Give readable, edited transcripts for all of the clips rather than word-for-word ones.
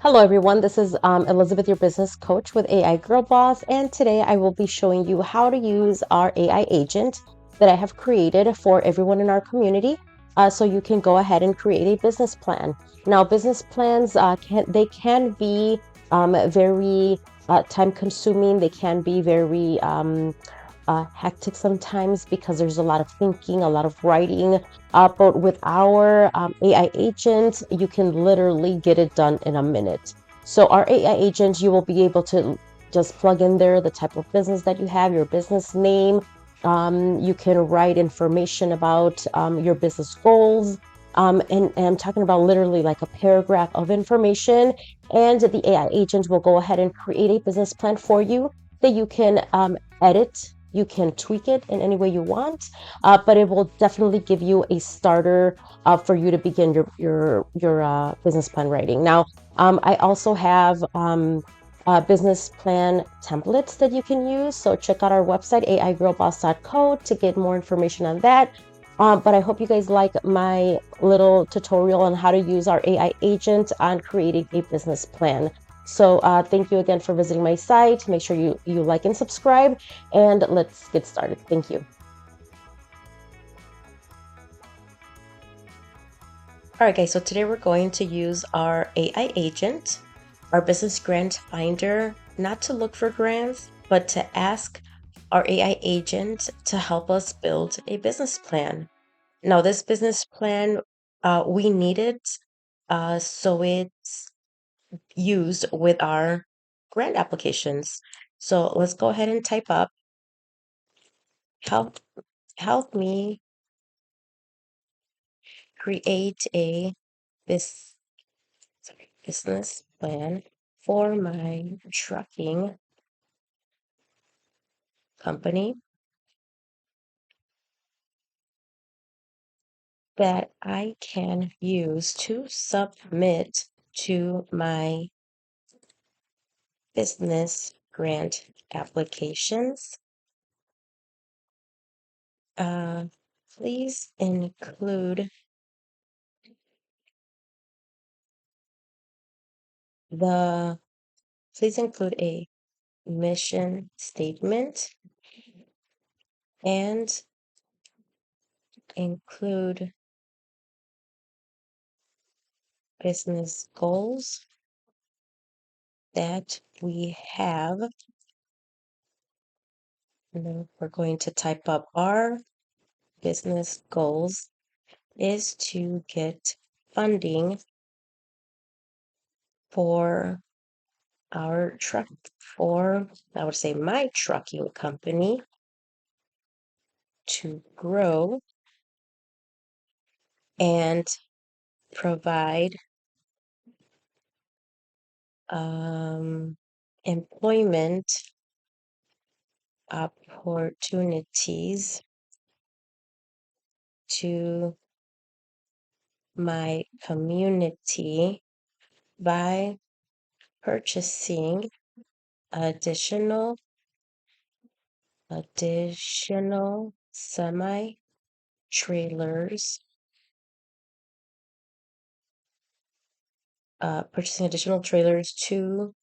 Hello, everyone. This is Elizabeth, your business coach with AI Girl Boss, and today I will be showing you how to use our AI agent that I have created for everyone in our community, so you can go ahead and create a business plan. Now, business plans can be very time-consuming. They can be very hectic sometimes because there's a lot of thinking, a lot of writing. But with our AI agent, you can literally get it done in a minute. So our AI agent, you will be able to just plug in there the type of business that you have, your business name. You can write information about your business goals. And I'm talking about literally like a paragraph of information. And the AI agent will go ahead and create a business plan for you that you can edit. You can tweak it in any way you want, but it will definitely give you a starter for you to begin your business plan writing. Now, I also have business plan templates that you can use. So check out our website, aigirlboss.co, to get more information on that. But I hope you guys like my little tutorial on how to use our AI agent on creating a business plan. So thank you again for visiting my site. Make sure you like and subscribe, and let's get started. Thank you. All right, guys, so today we're going to use our AI agent, our business grant finder, not to look for grants, but to ask our AI agent to help us build a business plan. Now, this business plan, we need it so it's used with our grant applications. So let's go ahead and type up help help me create a this business plan for my trucking company that I can use to submit to my business grant applications. Uh, please include the please include a mission statement and include business goals that we have. And then we're going to type up our business goals is to get funding for our truck, for I would say my trucking company to grow and provide employment opportunities to my community by purchasing additional semi trailers, purchasing additional trailers to,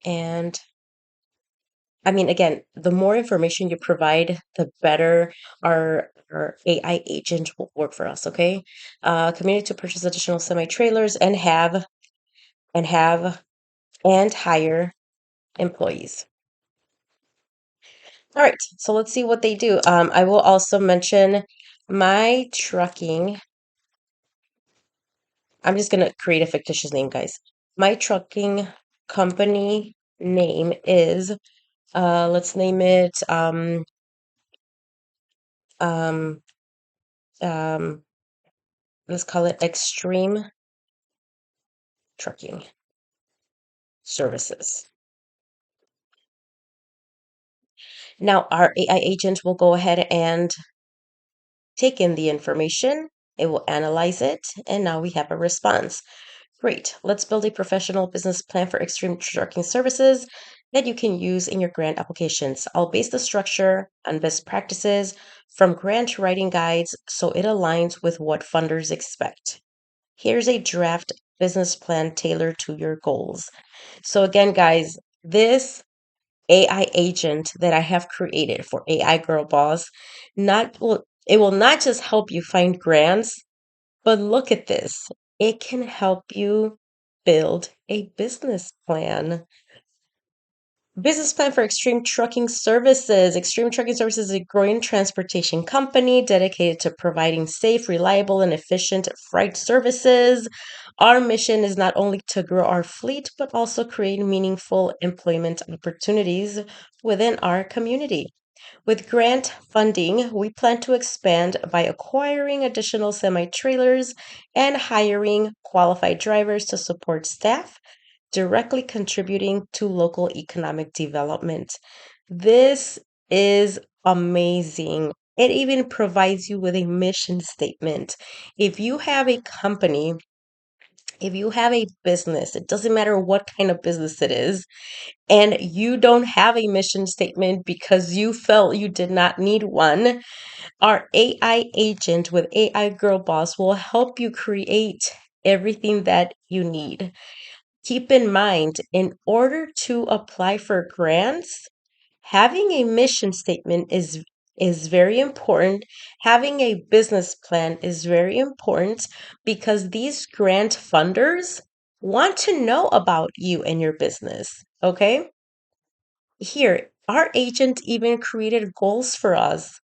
and I mean, again, the more information you provide, the better our AI agent will work for us. Okay, community to purchase additional semi trailers and have and hire employees. All right, so let's see what they do. I will also mention my trucking. I'm just gonna create a fictitious name, guys. My trucking company name is let's name it um um let's call it Extreme Trucking Services. Now our AI agent will go ahead and take in the information. It will analyze it, and now we have a response. Great. Let's build a professional business plan for extreme trucking services that you can use in your grant applications. I'll base the structure on best practices from grant writing guides so it aligns with what funders expect. Here's a draft business plan tailored to your goals. So, again, guys, this AI agent that I have created for AI Girl Boss, it will not just help you find grants, but look at this. It can help you build a business plan. Business plan for Extreme Trucking Services. Extreme Trucking Services is a growing transportation company dedicated to providing safe, reliable, and efficient freight services. Our mission is not only to grow our fleet, but also create meaningful employment opportunities within our community. With grant funding, we plan to expand by acquiring additional semi trailers and hiring qualified drivers to support staff, directly contributing to local economic development. This is amazing. It even provides you with a mission statement. If you have a company, if you have a business, it doesn't matter what kind of business it is, and you don't have a mission statement because you felt you did not need one, our AI agent with AI Girl Boss will help you create everything that you need. Keep in mind, in order to apply for grants, having a mission statement is very important. Having a business plan is very important because these grant funders want to know about you and your business. Okay? Here, our agent even created goals for us.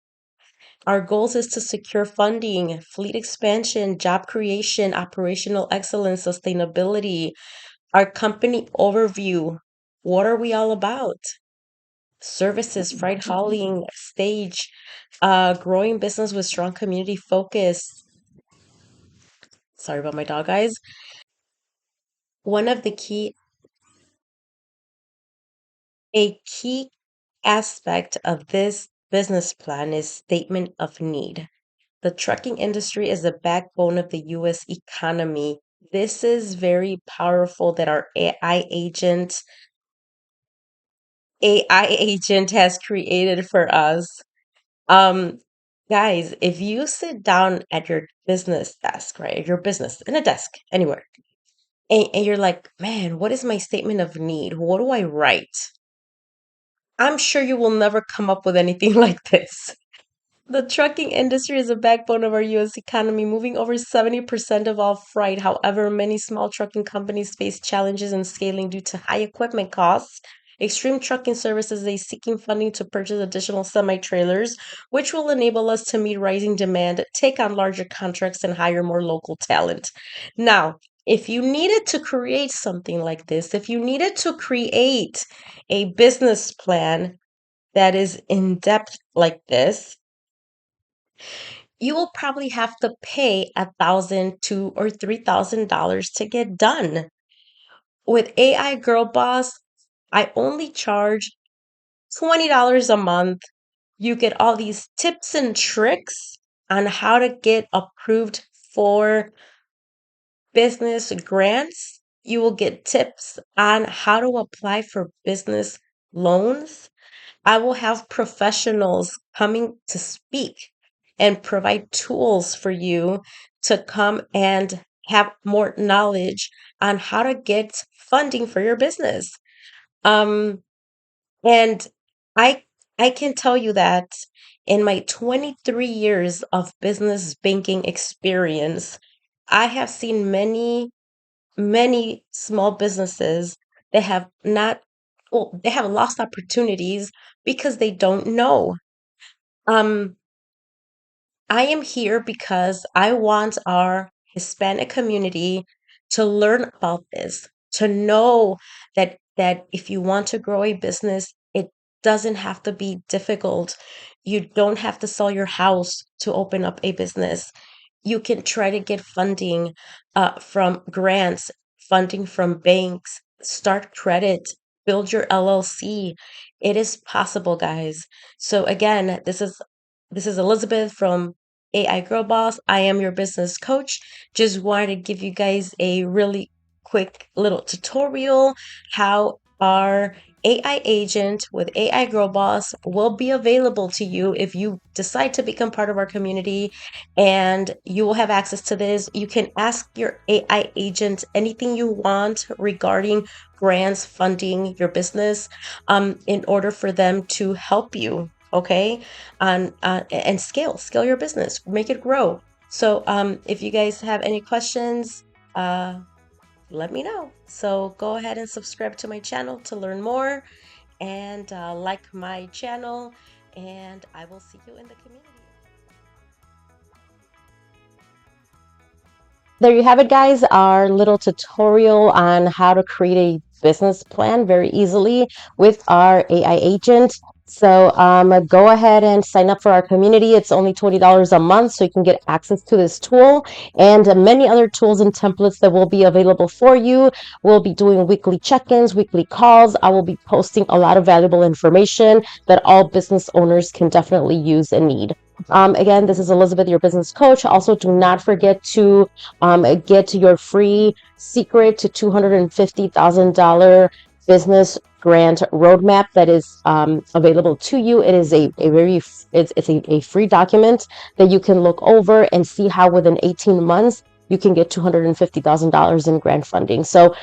Our goals is to secure funding, fleet expansion, job creation, operational excellence, sustainability, our company overview. What are we all about? Services, freight hauling, stage, growing business with strong community focus. Sorry about my dog, guys. One of the a key aspect of this business plan is statement of need. The trucking industry is the backbone of the US economy. This is very powerful that our AI agent has created for us. Um, Guys, if you sit down at your business desk, right, at your business, in a desk, anywhere, and you're like, man, what is my statement of need? What do I write? I'm sure you will never come up with anything like this. The trucking industry is the backbone of our US economy, moving over 70% of all freight. However, many small trucking companies face challenges in scaling due to high equipment costs. Extreme Trucking Services is seeking funding to purchase additional semi trailers, which will enable us to meet rising demand, take on larger contracts, and hire more local talent. Now, if you needed to create something like this, if you needed to create a business plan that is in depth like this, you will probably have to pay 1,000, $2,000 or $3,000 to get done. With AI Girl Boss, I only charge $20 a month. You get all these tips and tricks on how to get approved for business grants. You will get tips on how to apply for business loans. I will have professionals coming to speak and provide tools for you to come and have more knowledge on how to get funding for your business. Um, and I I can tell you that in my 23 years of business banking experience, I have seen many small businesses that have not, well, they have lost opportunities because they don't know. Um, I am here because I want our Hispanic community to learn about this, to know that if you want to grow a business, it doesn't have to be difficult. You don't have to sell your house to open up a business. You can try to get funding from grants, funding from banks, start credit, build your LLC. It is possible, guys. So again, this is Elizabeth from AI Girl Boss. I am your business coach. Just wanted to give you guys a really quick little tutorial how our AI agent with AI Girl Boss will be available to you if you decide to become part of our community, and you will have access to this. You can ask your AI agent anything you want regarding grants, funding your business, in order for them to help you, okay? And scale your business, make it grow. So if you guys have any questions, let me know. So go ahead and subscribe to my channel to learn more, and like my channel, and I will see you in the community. There you have it, guys, our little tutorial on how to create a business plan very easily with our AI agent. So go ahead and sign up for our community. It's only $20 a month, so you can get access to this tool and many other tools and templates that will be available for you. We'll be doing weekly check-ins, weekly calls. I will be posting a lot of valuable information that all business owners can definitely use and need. Again, this is Elizabeth, your business coach. Also, do not forget to get your free secret to $250,000 business grant roadmap that is available to you. It is a free document that you can look over and see how within 18 months you can get $250,000 in grant funding. So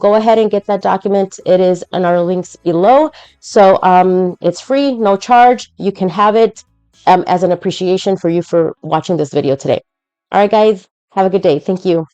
go ahead and get that document. It is in our links below. So it's free, no charge. You can have it as an appreciation for you for watching this video today. All right, guys, have a good day. Thank you.